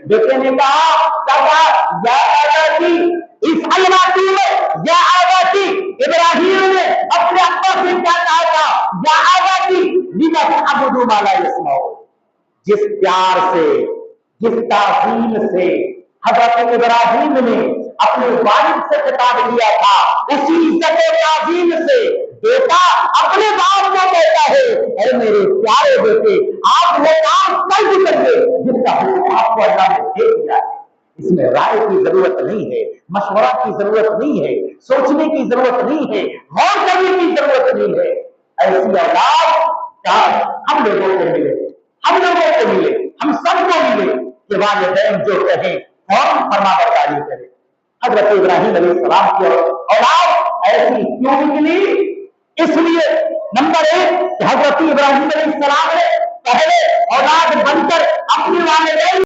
بیٹے نے کہا یا آباتی، اس الواتی میں یا آباتی، ابراہیم نے اپنے ابا سے کیا کہا تھا؟ یا آباتی لما تعبدوا ما لا يسمع۔ جس پیار سے، جس تعظیم سے حضرت ابراہیم نے اپنے والد سے خطاب کیا تھا، اسی عزت و تعظیم سے بیٹا اپنے باپ کو کہتا ہے اے میرے پیارے بیٹے، آپ وہ کام کر دکھائیے جس کا حکم آپ کو اللہ نے دے دیا ہے۔ اس میں رائے کی ضرورت نہیں ہے، مشورہ کی ضرورت نہیں ہے، سوچنے کی ضرورت نہیں ہے، غور کرنے کی ضرورت نہیں ہے۔ ایسی اولاد کا ہم لوگوں کو ملے، ہم لوگوں کو ملے، ہم سب کو ملے کہ والدین جو کہیں فوراً فرما برداری کرے۔ حضرت ابراہیم علیہ السلام کی اولاد ایسی کیوں نکلی؟ اس لیے نمبر 1 کہ حضرت ابراہیم علیہ السلام نے پہلے اولاد بن کر اپنے والدین